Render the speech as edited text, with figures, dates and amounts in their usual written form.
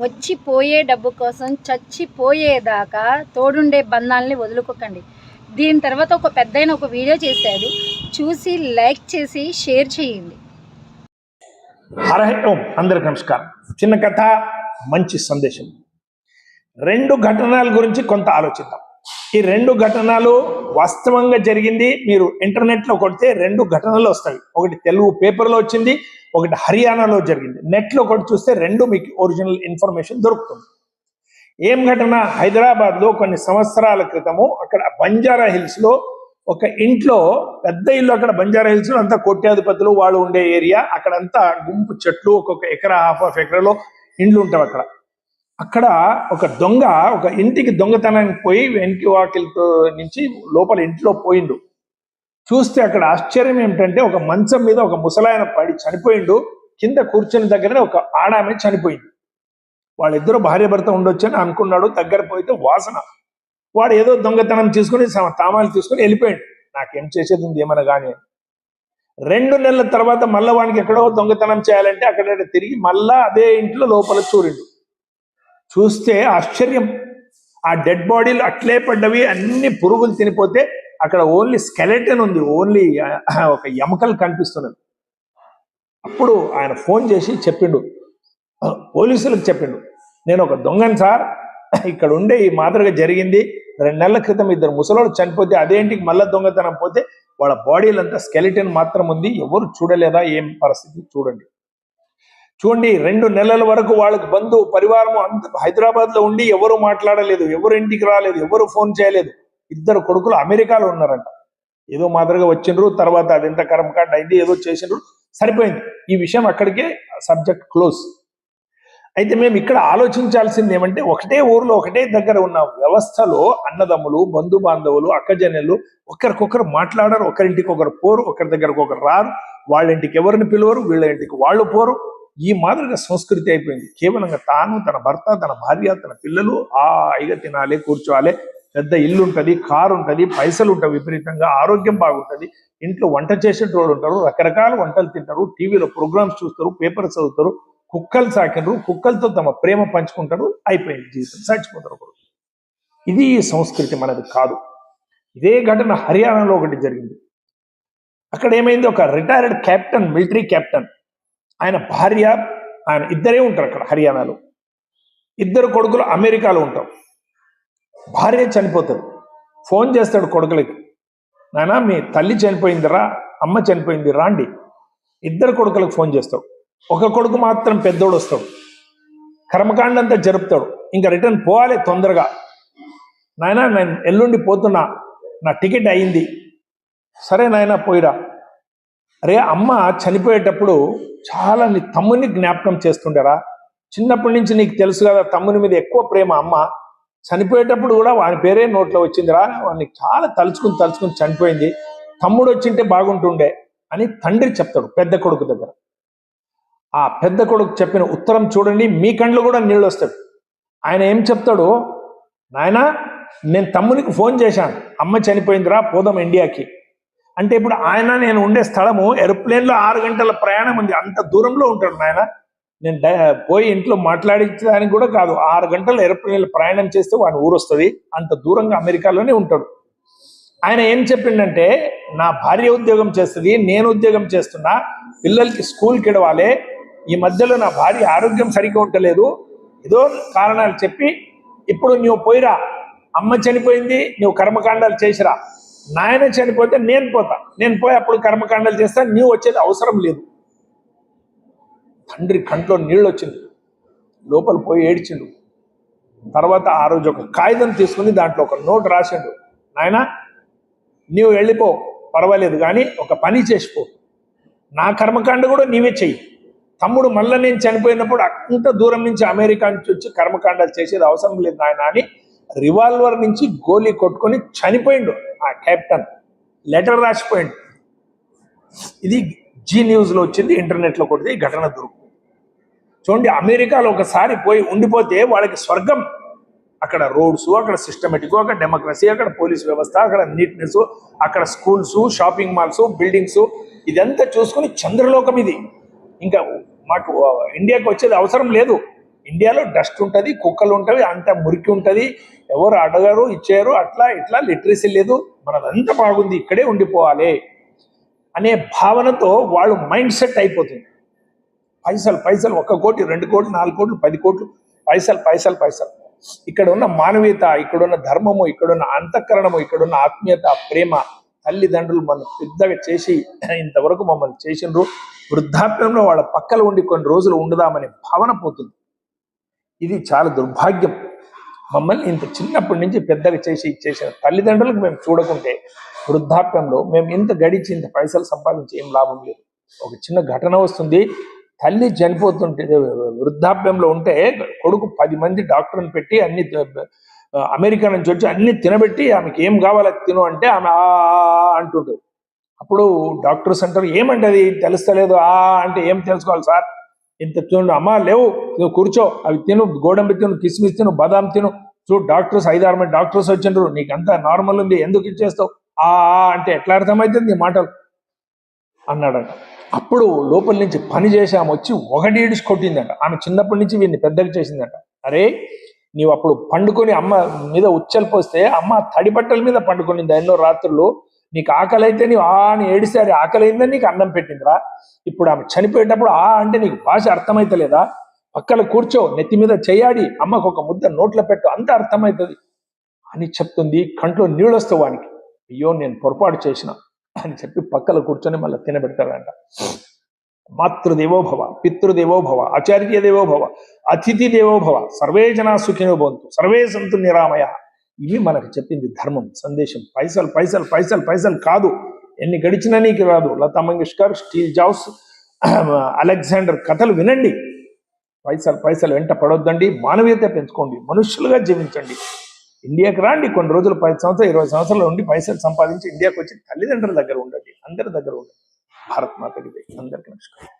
వచ్చిపోయే డబ్బు కోసం చచ్చిపోయేదాకా తోడుండే బంధాలని వదులుకోకండి. దీని తర్వాత ఒక పెద్దయిన ఒక వీడియో చేశాడు, చూసి లైక్ చేసి షేర్ చేయండి. హరహ ఓం. అందరికి నమస్కారం. చిన్న కథ, మంచి సందేశం. 2 ఘటనల గురించి కొంత ఆలోచిద్దాం. ఈ 2 ఘటనలు వాస్తవంగా జరిగింది. మీరు ఇంటర్నెట్లో కొడితే 2 ఘటనలు వస్తాయి. ఒకటి తెలుగు పేపర్లో వచ్చింది, ఒకటి హర్యానాలో జరిగింది. నెట్లో కొట్టి చూస్తే 2 మీకు ఒరిజినల్ ఇన్ఫర్మేషన్ దొరుకుతుంది. ఏం ఘటన? హైదరాబాద్లో కొన్ని సంవత్సరాల క్రితము అక్కడ బంజారా హిల్స్లో ఒక ఇంట్లో, పెద్ద ఇల్లు, అక్కడ బంజారా హిల్స్ లో అంతా కోట్యాధిపతులు వాళ్ళు ఉండే ఏరియా. అక్కడంతా గుంపు చెట్లు, ఒక్కొక్క ఎకరా, హాఫ్ ఎకరాలో ఇండ్లు ఉంటాయి. అక్కడ ఒక దొంగ ఒక ఇంటికి దొంగతనానికి పోయి వెనక్కి వాకిలితో నుంచి లోపల ఇంట్లో పోయిండు. చూస్తే అక్కడ ఆశ్చర్యం ఏమిటంటే, ఒక మంచం మీద ఒక ముసలాయన పడి చనిపోయిండు. కింద కూర్చుని దగ్గరనే ఒక ఆడామె చనిపోయింది. వాళ్ళిద్దరూ భార్య భర్త ఉండొచ్చు అని అనుకున్నాడు. దగ్గర పోయితే వాసన. వాడు ఏదో దొంగతనం తీసుకుని తామాలు తీసుకుని వెళ్ళిపోయాడు. నాకేం చేసేది ఉంది ఏమన్నా కానీ. 2 నెలల తర్వాత మళ్ళీ వానికి ఎక్కడో దొంగతనం చేయాలంటే అక్కడ తిరిగి మళ్ళా అదే ఇంట్లో లోపల చూరిండు. చూస్తే ఆశ్చర్యం, ఆ డెడ్ బాడీలు అట్లే పడ్డవి, అన్ని పురుగులు తినిపోతే అక్కడ ఓన్లీ స్కెలెటన్ ఉంది, ఓన్లీ ఒక ఎముకలు కనిపిస్తున్నది. అప్పుడు ఆయన ఫోన్ చేసి చెప్పిండు, పోలీసులకు చెప్పిండు, నేను ఒక దొంగను సార్, ఇక్కడ ఉండే ఈ మాదిరిగా జరిగింది. 2 నెలల క్రితం 2 ముసలోళ్ళు చనిపోతే అదే ఇంటికి మళ్ళీ దొంగతనం పోతే వాళ్ళ బాడీలంతా స్కెలిటన్ మాత్రం ఉంది, ఎవరు చూడలేదా? ఏం పరిస్థితి చూడండి. 2 నెలల వరకు వాళ్ళకి బంధు పరివారము అంత హైదరాబాద్ లో ఉండి ఎవరు మాట్లాడలేదు, ఎవరు ఇంటికి రాలేదు, ఎవరు ఫోన్ చేయలేదు. 2 కొడుకులు అమెరికాలో ఉన్నారంట. ఏదో మాదిరిగా వచ్చిండ్రు, తర్వాత అదెంత కర్మకాండ అయింది, ఏదో చేసిండ్రు, సరిపోయింది. ఈ విషయం అక్కడికే సబ్జెక్ట్ క్లోజ్. అయితే మేము ఇక్కడ ఆలోచించాల్సింది ఏమంటే, ఒకటే ఊర్లో ఒకటే దగ్గర ఉన్న వ్యవస్థలో అన్నదమ్ములు, బంధు బాంధవులు, అక్కజనులు ఒకరికొకరు మాట్లాడరు, ఒకరింటికి ఒకరు పోరు, ఒకరి దగ్గరకు ఒకరు రారు, వాళ్ళ ఇంటికి ఎవరిని పిలవరు, వీళ్ళ ఇంటికి వాళ్ళు పోరు. ఈ మాదిరిగా సంస్కృతి అయిపోయింది. కేవలంగా తాను, తన భర్త, తన భార్య, తన పిల్లలు హాయిగా తినాలి, కూర్చోవాలి, పెద్ద ఇల్లు ఉంటుంది, కారు ఉంటుంది, పైసలు ఉంటాయి విపరీతంగా, ఆరోగ్యం బాగుంటుంది, ఇంట్లో వంట చేసేటోళ్ళు ఉంటారు, రకరకాల వంటలు తింటారు, టీవీలో ప్రోగ్రామ్స్ చూస్తారు, పేపర్స్ చదువుతారు, కుక్కలు సాకినరు, కుక్కలతో తమ ప్రేమ పంచుకుంటారు, అయిపోయింది జీవితం, చచ్చిపోతారు. ఇది సంస్కృతి మనది కాదు. ఇదే ఘటన హర్యానాలో ఒకటి జరిగింది. అక్కడ ఏమైంది, ఒక రిటైర్డ్ కెప్టెన్, మిలిటరీ కెప్టెన్, ఆయన భార్య, ఆయన ఇద్దరే ఉంటారు అక్కడ హర్యానాలో. 2 కొడుకులు అమెరికాలో ఉంటారు. భార్య చనిపోతుంది. ఫోన్ చేస్తాడు కొడుకులకి, నాయనా మీ తల్లి చనిపోయిందిరా, అమ్మ చనిపోయింది, రాండి. 2 కొడుకులకు ఫోన్ చేస్తాడు. ఒక కొడుకు మాత్రం పెద్దోడు వస్తాడు, కర్మకాండ అంతా జరుపుతాడు, ఇంకా రిటర్న్ పోవాలి తొందరగా. నాయనా నేను ఎల్లుండి పోతున్నా, నా టికెట్ అయింది. సరే నాయనా పోయిరా. అరే అమ్మ చనిపోయేటప్పుడు చాలా నీ తమ్ముని జ్ఞాపకం చేస్తుండేరా, చిన్నప్పటి నుంచి నీకు తెలుసు కదా తమ్ముని మీద ఎక్కువ ప్రేమ. అమ్మ చనిపోయేటప్పుడు కూడా వాని పేరే నోట్లో వచ్చిందిరా, వాడిని చాలా తలుచుకుని చనిపోయింది, తమ్ముడు వచ్చింటే బాగుంటుండే అని తండ్రి చెప్తాడు పెద్ద కొడుకు దగ్గర. ఆ పెద్ద కొడుకు చెప్పిన ఉత్తరం చూడండి, మీ కళ్ళు కూడా నీళ్ళు వస్తాయి. ఆయన ఏం చెప్తాడు, నాయనా నేను తమ్మునికి ఫోన్ చేశాను, అమ్మ చనిపోయిందిరా, పోదాం ఇండియాకి అంటే. ఇప్పుడు ఆయన నేను ఉండే స్థలము ఏరోప్లేన్లో 6 గంటల ప్రయాణం ఉంది, అంత దూరంలో ఉంటాడు నాయన. నేను పోయి ఇంట్లో మాట్లాడించడానికి కూడా కాదు, 6 గంటల ఏరోప్లేన్లో ప్రయాణం చేస్తే వాని ఊరు వస్తుంది, అంత దూరంగా అమెరికాలోనే ఉంటాడు. ఆయన ఏం చెప్పిండంటే, నా భార్య ఉద్యోగం చేస్తుంది, నేను ఉద్యోగం చేస్తున్నా, పిల్లలకి స్కూల్కి ఇడవాలి, ఈ మధ్యలో నా భార్య ఆరోగ్యం సరిగ్గా ఉండలేదు, ఏదో కారణాలు చెప్పి ఇప్పుడు నువ్వు పోయిరా, అమ్మ చనిపోయింది, నువ్వు కర్మకాండాలు చేసిరా, నాయన చనిపోతే నేను పోతా, నేను పోయి అప్పుడు కర్మకాండాలు చేస్తా, నువ్వు వచ్చేది అవసరం లేదు. తండ్రి కంట్లో నీళ్ళు వచ్చింది, లోపల పోయి ఏడ్చిండు. తర్వాత ఆ రోజు ఒక కాగితం తీసుకుని దాంట్లో ఒక నోట్ రాసిండు, నాయన నీవు వెళ్ళిపో పర్వాలేదు, కానీ ఒక పని చేసిపో, నా కర్మకాండ కూడా నీవే చెయ్యి. తమ్ముడు మళ్ళీ నేను చనిపోయినప్పుడు అంత దూరం నుంచి అమెరికా నుంచి వచ్చి కర్మకాండాలు చేసేది అవసరం లేదు నాయన అని రివాల్వర్ నుంచి గోలీ కొట్టుకొని చనిపోయిండు ఆ కెప్టెన్. లెటర్ రాసిపోయిండు. ఇది జీ న్యూస్లో వచ్చింది, ఇంటర్నెట్లో కొడితే ఈ ఘటన దొరుకుతుంది. చూడండి, అమెరికాలో ఒకసారి పోయి ఉండిపోతే వాళ్ళకి స్వర్గం. అక్కడ రోడ్స్, అక్కడ సిస్టమేటిక్, అక్కడ డెమోక్రసీ, అక్కడ పోలీస్ వ్యవస్థ, అక్కడ నీట్నెస్, అక్కడ స్కూల్స్, షాపింగ్ మాల్స్, బిల్డింగ్స్, ఇదంతా చూసుకుని చంద్రలోకం ఇది. ఇంకా మాకు ఇండియాకి వచ్చేది అవసరం లేదు. ఇండియాలో డస్ట్ ఉంటుంది, కుక్కలు ఉంటుంది, అంత మురికి ఉంటుంది, ఎవరు అడగరు ఇచ్చారు, అట్లా ఇట్లా లిటరసీ లేదు, మనదంతా బాగుంది, ఇక్కడే ఉండిపోవాలి అనే భావనతో వాళ్ళు మైండ్ సెట్ అయిపోతుంది. పైసలు పైసలు 1 కోటి 2 కోట్లు 4 కోట్లు 10 కోట్లు పైసలు పైసలు పైసలు. ఇక్కడ ఉన్న మానవీయత, ఇక్కడున్న ధర్మము, ఇక్కడున్న అంతఃకరణము, ఇక్కడున్న ఆత్మీయత, ప్రేమ, తల్లిదండ్రులు మనం పెద్దగా చేసి ఇంతవరకు మమ్మల్ని చేసినారు, వృద్ధాప్యంలో వాళ్ళ పక్కన ఉండి కొన్ని రోజులు ఉండదామనే భావన పోతుంది. ఇది చాలా దుర్భాగ్యం. మమ్మల్ని ఇంత చిన్నప్పటి నుంచి పెద్దగా చేసి ఇచ్చేసిన తల్లిదండ్రులకు మేము చూడకుంటే వృద్ధాప్యంలో మేము ఇంత గడిచి ఇంత పైసలు సంపాదించి ఏం లాభం లేదు. ఒక చిన్న ఘటన వస్తుంది, తల్లి చనిపోతుంటే వృద్ధాప్యంలో ఉంటే కొడుకు 10 మంది డాక్టర్ని పెట్టి అన్ని అమెరికా నుంచి వచ్చి అన్ని తినబెట్టి ఆమెకి ఏం కావాలో తిను అంటే ఆమె అంటుంటుంది. అప్పుడు డాక్టర్స్ అంటారు, ఏమంటే అది తెలుస్తలేదు అంటే ఏం తెలుసుకోవాలి సార్, ఇంత తిను, అమ్మ లేవు నువ్వు కూర్చో, అవి తిను, గోడంబి తిను, కిస్మిస్ తిను, బాదాం తిను, చూడు డాక్టర్స్ 5-6 మంది డాక్టర్స్ వచ్చిండ్రు, నీకు అంతా నార్మల్ ఉంది, ఎందుకు ఇచ్చేస్తావు అంటే ఎట్లా అర్థమవుతుంది నీ మాటలు అన్నాడంట. అప్పుడు లోపల నుంచి పని చేసి ఆమె వచ్చి 1 ఈడ్చి కొట్టిందంట. ఆమె చిన్నప్పటి నుంచి వీడిని పెద్దగా చేసిందంట. అరే నీవు అప్పుడు పండుకొని అమ్మ మీద ఉచ్చలు పోస్తే అమ్మ తడి బట్టల మీద పండుకొనింది ఎన్నో రాత్రులు, నీకు ఆకలి అయితే నీవు అని ఏడిస్తే అది ఆకలి అయిందని నీకు అన్నం పెట్టిందిరా. ఇప్పుడు ఆమె చనిపోయేటప్పుడు అంటే నీకు భాష అర్థమైతలేదా, పక్కన కూర్చో, నెత్తి మీద చేయాడి, అమ్మకు ఒక ముద్ద నోట్లో పెట్టు, అంత అర్థమవుతుంది అని చెప్తుంది. కంట్లో నీళ్ళు వస్తావు వానికి, అయ్యో నేను పొరపాటు చేసిన అని చెప్పి పక్కన కూర్చొని మళ్ళీ తినబెడతాడంట. మాతృదేవోభవ, పితృదేవోభవ, ఆచార్య దేవోభవ, అతిథి దేవోభవ, సర్వే జనా సుఖినో భవంతు, సర్వే సంతు నిరామయ. ఇవి మనకు చెప్పింది ధర్మం, సందేశం. పైసలు పైసలు పైసలు పైసలు కాదు, ఎన్ని గడిచినా నీకు రాదు. Lata Mangeshkar, Steve Jobs, Alexander కథలు వినండి. పైసలు పైసలు వెంట పడొద్దండి, మానవీయత పెంచుకోండి, మనుషులుగా జీవించండి. ఇండియాకి రాండి, కొన్ని రోజులు 10 సంవత్సరాలు 20 సంవత్సరాలు ఉండి పైసలు సంపాదించి ఇండియాకి వచ్చి తల్లిదండ్రుల దగ్గర ఉండండి, అందరి దగ్గర ఉండండి. భారత్ మాతకి జై. అందరికీ నమస్కారం.